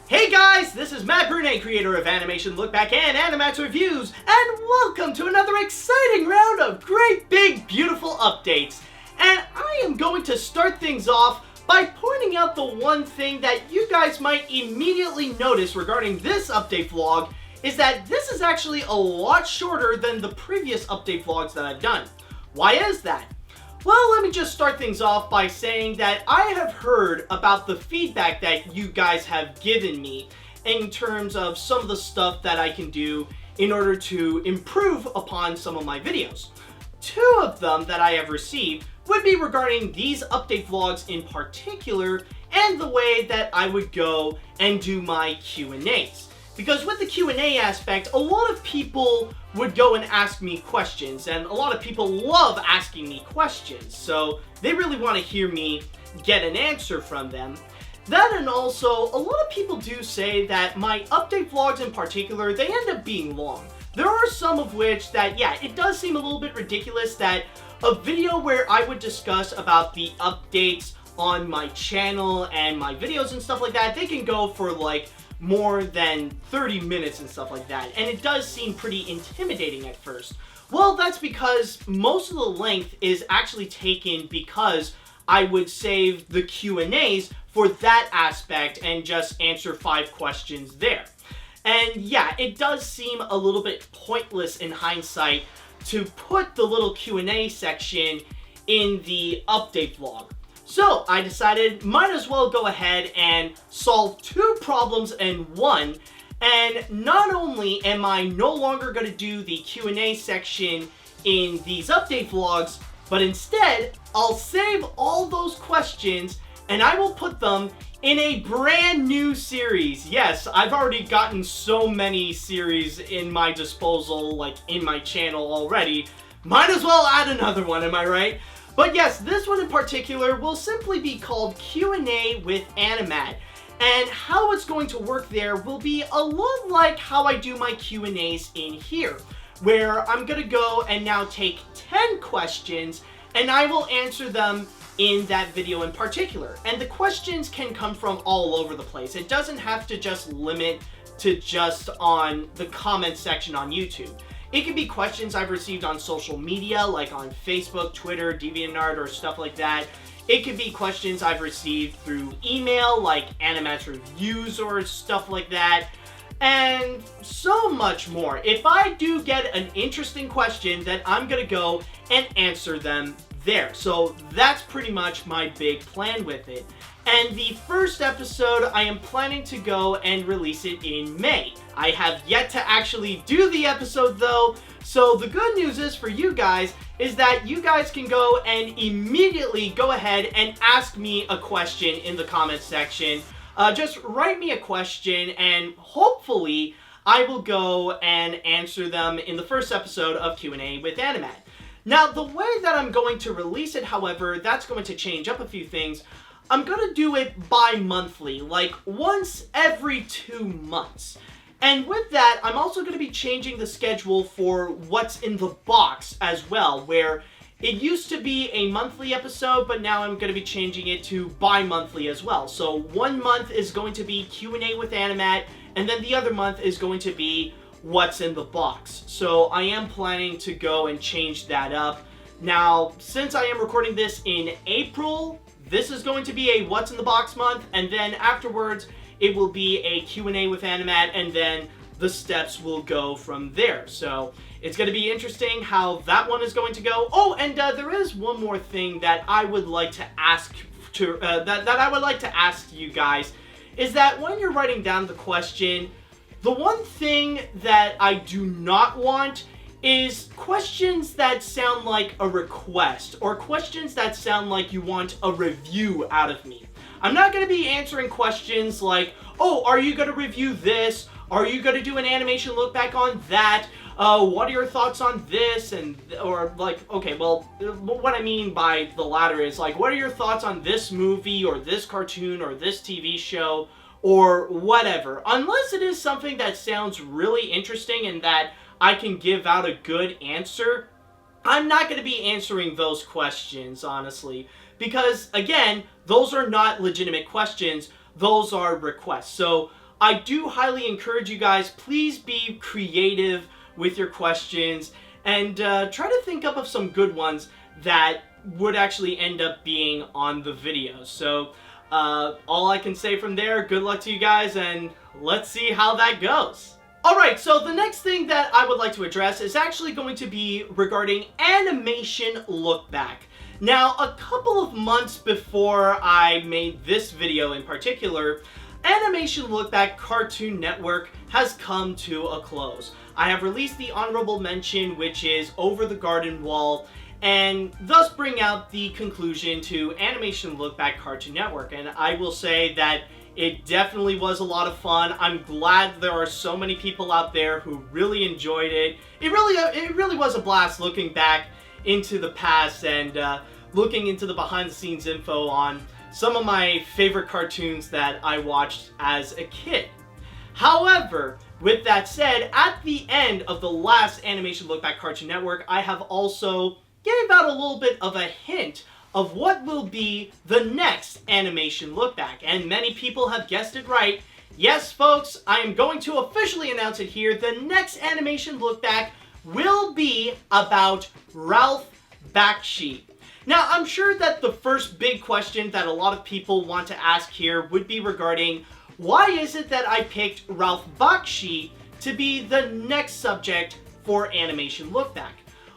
Hey guys, this is Matt Brune, creator of Animation Lookback and AniMat's Reviews, and welcome to another exciting round of great big beautiful updates. And I am going to start things off by pointing out the one thing that you guys might immediately notice regarding this update vlog is that this is actually a lot shorter than the previous update vlogs that I've done. Why is that? Well, let me just start things off by saying that I have heard about the feedback that you guys have given me in terms of some of the stuff that I can do in order to improve upon some of my videos. Two of them that I have received would be regarding these update vlogs in particular and the way that I would go and do my Q&As. Because with the Q&A aspect, a lot of people would go and ask me questions, and a lot of people love asking me questions, so they really want to hear me get an answer from them. That, and also, a lot of people do say that my update vlogs in particular, they end up being long. There are some of which that, yeah, it does seem a little bit ridiculous that a video where I would discuss about the updates on my channel and my videos and stuff like that, they can go for like more than 30 minutes and stuff like that, and it does seem pretty intimidating at first. Well, that's because most of the length is actually taken because I would save the Q&As for that aspect and just answer 5 questions there. And yeah, it does seem a little bit pointless in hindsight to put the little Q&A section in the update vlog. So I decided might as well go ahead and solve 2 problems in one, and not only am I no longer going to do the Q&A section in these update vlogs, but instead I'll save all those questions and I will put them in a brand new series. Yes, I've already gotten so many series in my disposal, like in my channel already. Might as well add another one, am I right? But yes, this one in particular will simply be called Q&A with AniMat. And how it's going to work there will be a lot like how I do my Q&As in here, where I'm going to go and now take 10 questions and I will answer them in that video in particular. And the questions can come from all over the place. It doesn't have to just limit to just on the comment section on YouTube. It could be questions I've received on social media, like on Facebook, Twitter, DeviantArt, or stuff like that. It could be questions I've received through email, like AniMat's Reviews or stuff like that, and so much more. If I do get an interesting question, then I'm gonna go and answer them there. So that's pretty much my big plan with it. And the first episode, I am planning to go and release it in May. I have yet to actually do the episode though, so the good news is for you guys is that you guys can go and immediately go ahead and ask me a question in the comments section. Just write me a question and hopefully I will go and answer them in the first episode of Q&A with AniMat. Now, the way that I'm going to release it, however, that's going to change up a few things. I'm going to do it bi-monthly, like once every 2 months. And with that, I'm also going to be changing the schedule for what's in the box as well, where it used to be a monthly episode, but now I'm going to be changing it to bi-monthly as well. So 1 month is going to be Q&A with AniMat, and then the other month is going to be what's in the box. So I am planning to go and change that up. Now, since I am recording this in April, this is going to be a what's in the box month, and then afterwards it will be a Q&A with AniMat, and then the steps will go from there. So it's going to be interesting how that one is going to go. Oh, and there is one more thing that I would like to ask you guys, is that when you're writing down the question, the one thing that I do not want is questions that sound like a request, or questions that sound like you want a review out of me. I'm not going to be answering questions like, oh, are you going to review this? Are you going to do an animation look back on that? What are your thoughts on this? And, or like, okay, well, what I mean by the latter is like, what are your thoughts on this movie or this cartoon or this TV show or whatever? Unless it is something that sounds really interesting and that I can give out a good answer, I'm not going to be answering those questions, honestly. Because, again, those are not legitimate questions. Those are requests. So I do highly encourage you guys, please be creative with your questions and try to think up of some good ones that would actually end up being on the video. So all I can say from there, good luck to you guys, and let's see how that goes. Alright, so the next thing that I would like to address is actually going to be regarding animation lookback. Now, a couple of months before I made this video in particular, Animation Lookback Cartoon Network has come to a close. I have released the honorable mention, which is Over the Garden Wall, and thus bring out the conclusion to Animation Lookback Cartoon Network. And I will say that it definitely was a lot of fun. I'm glad there are so many people out there who really enjoyed it. It really was a blast looking back into the past and looking into the behind-the-scenes info on some of my favorite cartoons that I watched as a kid. However, with that said, at the end of the last Animation Lookback Cartoon Network, I have also gave out a little bit of a hint of what will be the next Animation Lookback. And many people have guessed it right. Yes, folks, I am going to officially announce it here. The next Animation Lookback will be about Ralph Bakshi. Now, I'm sure that the first big question that a lot of people want to ask here would be regarding why is it that I picked Ralph Bakshi to be the next subject for Animation Lookback?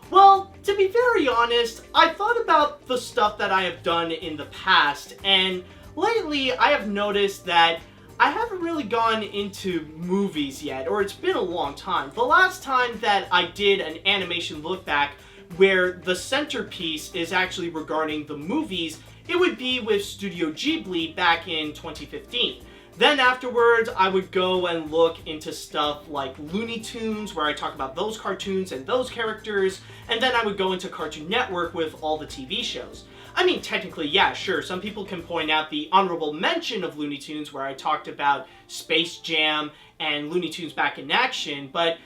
Well, to be very honest, I thought about the stuff that I have done in the past, and lately I have noticed that I haven't really gone into movies yet, or it's been a long time. The last time that I did an Animation Lookback where the centerpiece is actually regarding the movies, it would be with Studio Ghibli back in 2015. Then afterwards, I would go and look into stuff like Looney Tunes, where I talk about those cartoons and those characters, and then I would go into Cartoon Network with all the TV shows. I mean, technically, yeah, sure, some people can point out the honorable mention of Looney Tunes, where I talked about Space Jam and Looney Tunes Back in Action, but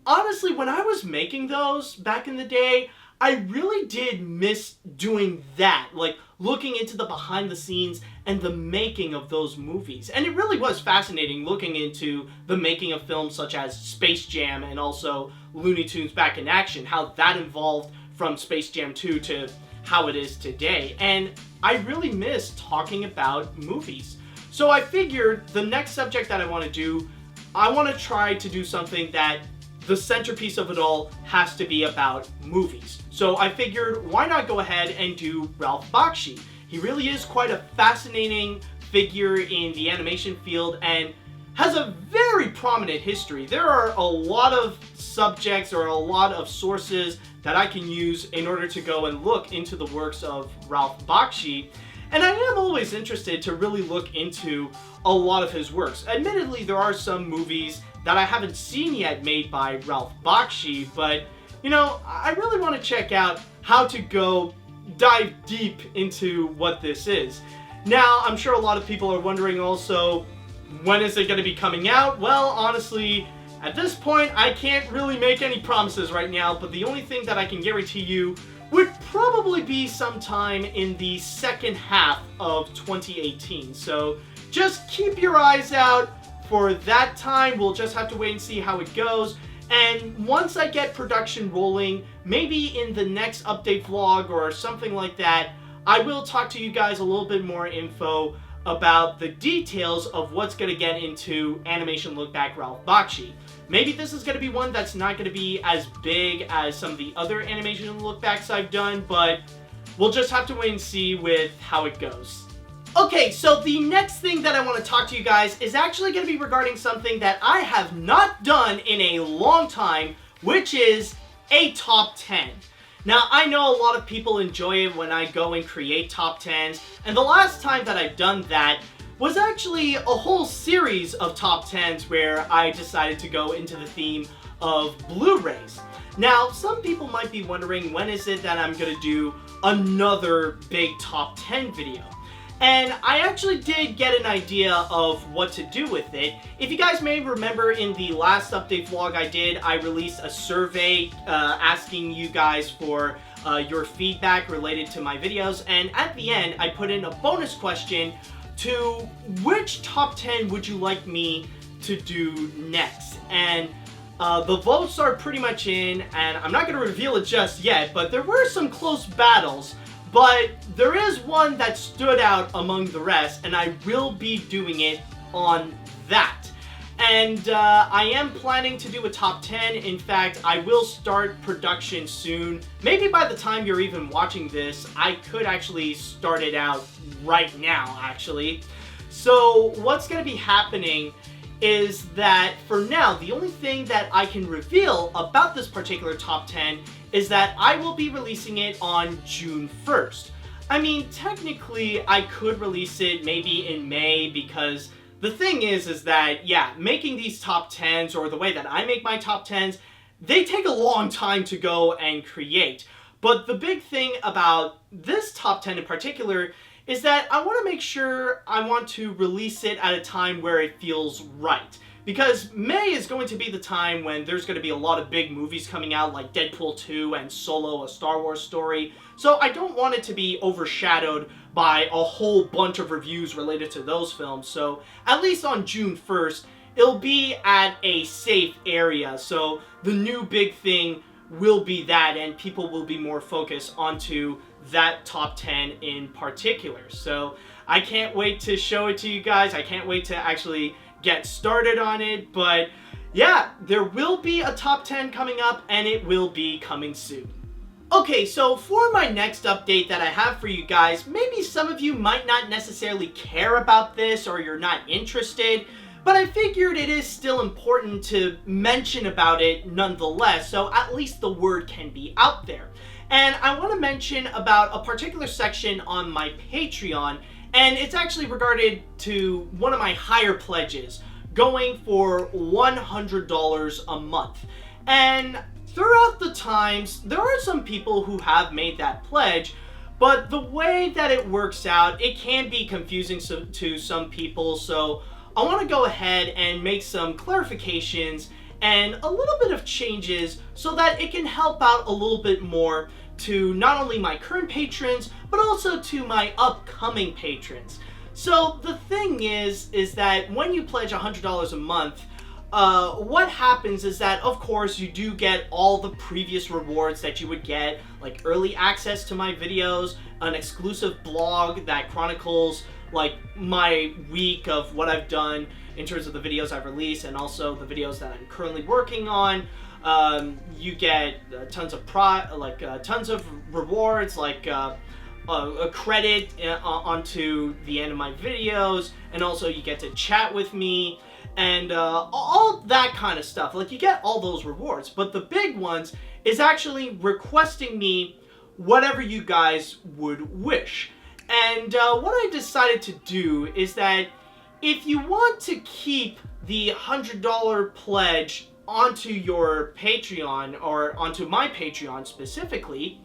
honestly, when I was making those back in the day, I really did miss doing that, like looking into the behind the scenes and the making of those movies. And it really was fascinating looking into the making of films such as Space Jam and also Looney Tunes Back in Action, how that evolved from Space Jam 2 to how it is today. And I really miss talking about movies. So I figured the next subject that I want to do, I want to try to do something that the centerpiece of it all has to be about movies. So I figured, why not go ahead and do Ralph Bakshi? He really is quite a fascinating figure in the animation field and has a very prominent history. There are a lot of subjects or a lot of sources that I can use in order to go and look into the works of Ralph Bakshi. And I am always interested to really look into a lot of his works. Admittedly, there are some movies that I haven't seen yet made by Ralph Bakshi, but, you know, I really want to check out how to go dive deep into what this is. Now, I'm sure a lot of people are wondering also, when is it going to be coming out? Well, honestly, at this point, I can't really make any promises right now, but the only thing that I can guarantee you would probably be sometime in the second half of 2018. So just keep your eyes out for that time. We'll just have to wait and see how it goes. And once I get production rolling, maybe in the next update vlog or something like that, I will talk to you guys a little bit more info about the details of what's going to get into Animation Lookback Ralph Bakshi. Maybe this is going to be one that's not going to be as big as some of the other Animation Lookbacks I've done, but we'll just have to wait and see with how it goes. Okay, so the next thing that I want to talk to you guys is actually going to be regarding something that I have not done in a long time, which is a top 10. Now, I know a lot of people enjoy it when I go and create top 10s, and the last time that I've done that was actually a whole series of top 10s where I decided to go into the theme of Blu-rays. Now, some people might be wondering, when is it that I'm going to do another big top 10 video? And I actually did get an idea of what to do with it. If you guys may remember, in the last update vlog I did, I released a survey asking you guys for your feedback related to my videos, and at the end I put in a bonus question to which top 10 would you like me to do next. And the votes are pretty much in, and I'm not going to reveal it just yet, but there were some close battles. But there is one that stood out among the rest, and I will be doing it on that. And I am planning to do a top 10. In fact, I will start production soon. Maybe by the time you're even watching this, I could actually start it out right now, actually. So what's going to be happening is that for now, the only thing that I can reveal about this particular top 10 is that I will be releasing it on June 1st. I mean, technically, I could release it maybe in May, because the thing is that, yeah, making these top 10s, or the way that I make my top 10s, they take a long time to go and create. But the big thing about this top 10 in particular is that I want to make sure I want to release it at a time where it feels right. Because May is going to be the time when there's going to be a lot of big movies coming out, like Deadpool 2 and Solo, a Star Wars story. So I don't want it to be overshadowed by a whole bunch of reviews related to those films. So at least on June 1st, it'll be at a safe area. So the new big thing will be that, and people will be more focused onto that top 10 in particular. So I can't wait to show it to you guys. I can't wait to actually get started on it. But yeah, there will be a top 10 coming up, and it will be coming soon. Okay, so for my next update that I have for you guys, maybe some of you might not necessarily care about this, or you're not interested, but I figured it is still important to mention about it nonetheless, so at least the word can be out there. And I want to mention about a particular section on my Patreon, and it's actually regarded to one of my higher pledges, going for $100 a month. And throughout the times, there are some people who have made that pledge, but the way that it works out, it can be confusing to some people, so I want to go ahead and make some clarifications and a little bit of changes so that it can help out a little bit more to not only my current patrons, but also to my upcoming patrons. So the thing is that when you pledge $100 a month, what happens is that, of course, you do get all the previous rewards that you would get, like early access to my videos, an exclusive blog that chronicles like my week of what I've done in terms of the videos I've released, and also the videos that I'm currently working on. You get tons of tons of rewards, like a credit onto the end of my videos, and also you get to chat with me, and all that kind of stuff. Like, you get all those rewards, but the big ones is actually requesting me whatever you guys would wish. And what I decided to do is that if you want to keep the $100 pledge onto your Patreon, or onto my Patreon specifically,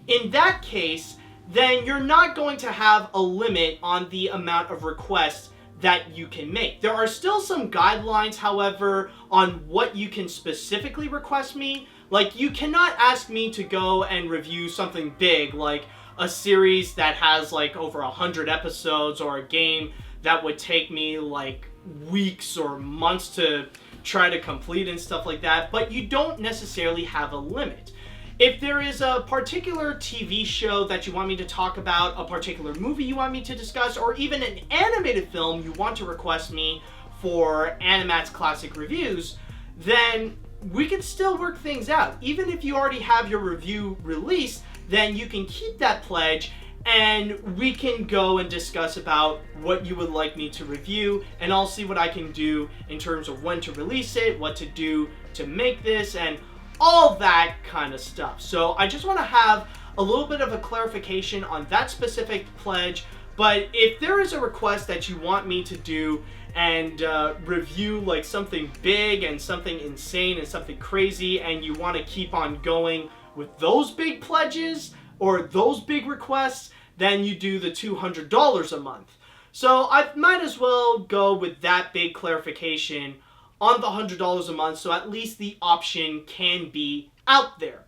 in that case, then you're not going to have a limit on the amount of requests that you can make. There are still some guidelines, however, on what you can specifically request me. Like, you cannot ask me to go and review something big, like a series that has like over 100 episodes, or a game that would take me like weeks or months to try to complete and stuff like that, but you don't necessarily have a limit. If there is a particular TV show that you want me to talk about, a particular movie you want me to discuss, or even an animated film you want to request me for AniMat's classic reviews, then we can still work things out. Even if you already have your review released, then you can keep that pledge, and we can go and discuss about what you would like me to review, and I'll see what I can do in terms of when to release it, what to do to make this, and all that kind of stuff. So I just want to have a little bit of a clarification on that specific pledge. But if there is a request that you want me to do and review like something big and something insane and something crazy, and you want to keep on going with those big pledges or those big requests, then you do the $200 a month. So I might as well go with that big clarification on the $100 a month, so at least the option can be out there.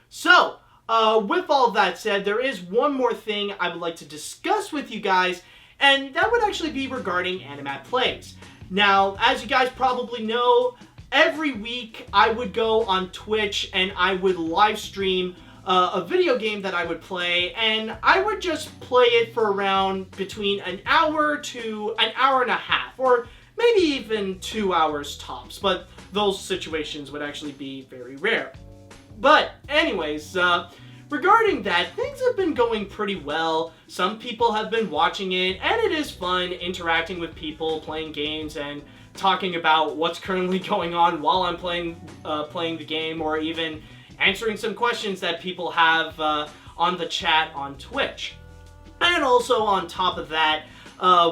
So with all that said, there is one more thing I would like to discuss with you guys, And that would actually be regarding AniMat Plays. Now, as you guys probably know, every week I would go on Twitch and I would live stream a video game that I would play, and I would just play it for around between an hour to an hour and a half, or maybe even 2 hours tops, but those situations would actually be very rare. But anyways, regarding that, things have been going pretty well. Some people have been watching it, and it is fun interacting with people, playing games, and talking about what's currently going on while I'm playing the game, or even answering some questions that people have on the chat on Twitch. And also on top of that,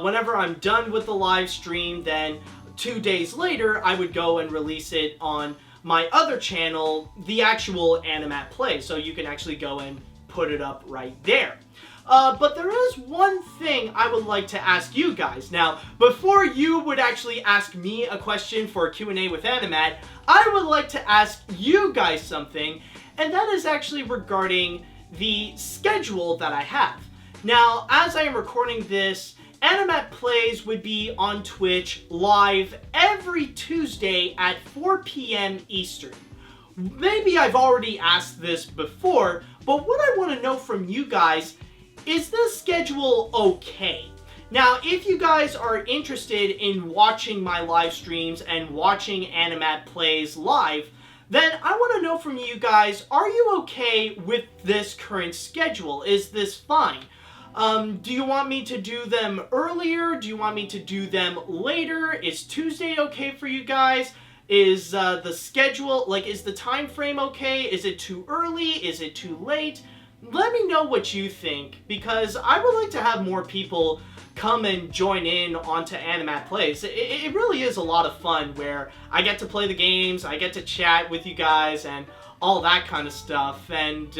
whenever I'm done with the live stream, then 2 days later, I would go and release it on my other channel, the actual AniMat Play, so you can actually go and put it up right there. But there is one thing I would like to ask you guys. Now, before you would actually ask me a question for Q&A with AniMat, I would like to ask you guys something, and that is actually regarding the schedule that I have. Now, as I am recording this, AniMat Plays would be on Twitch live every Tuesday at 4 p.m. Eastern. Maybe I've already asked this before, but what I want to know from you guys, is this schedule okay? Now, if you guys are interested in watching my live streams and watching AniMat Plays live, then I want to know from you guys, are you okay with this current schedule? Is this fine? Do you want me to do them earlier? Do you want me to do them later? Is Tuesday okay for you guys? Is the schedule, like, is the time frame okay? Is it too early? Is it too late? Let me know what you think, because I would like to have more people come and join in onto AniMat Plays. It really is a lot of fun where I get to play the games, I get to chat with you guys, and all that kind of stuff. And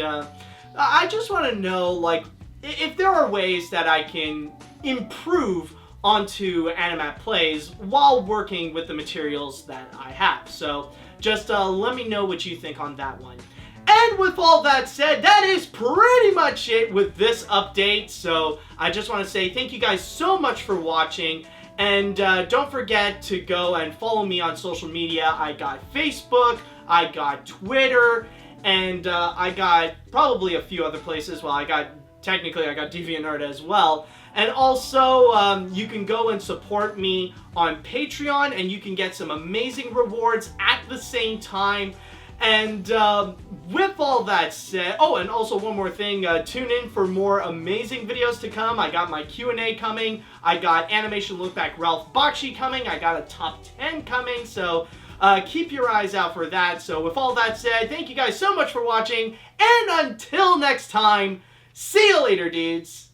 I just want to know, like, if there are ways that I can improve onto AniMat Plays while working with the materials that I have. So just let me know what you think on that one. And with all that said, that is pretty much it with this update. So I just want to say thank you guys so much for watching. And don't forget to go and follow me on social media. I got Facebook, I got Twitter, and I got probably a few other places. Well, technically I got DeviantArt as well. And also, you can go and support me on Patreon, and you can get some amazing rewards at the same time. And with all that said, oh, and also one more thing, tune in for more amazing videos to come. I got my Q&A coming, I got Animation Lookback Ralph Bakshi coming, I got a top 10 coming, so keep your eyes out for that. So with all that said, thank you guys so much for watching, and until next time, see you later, dudes!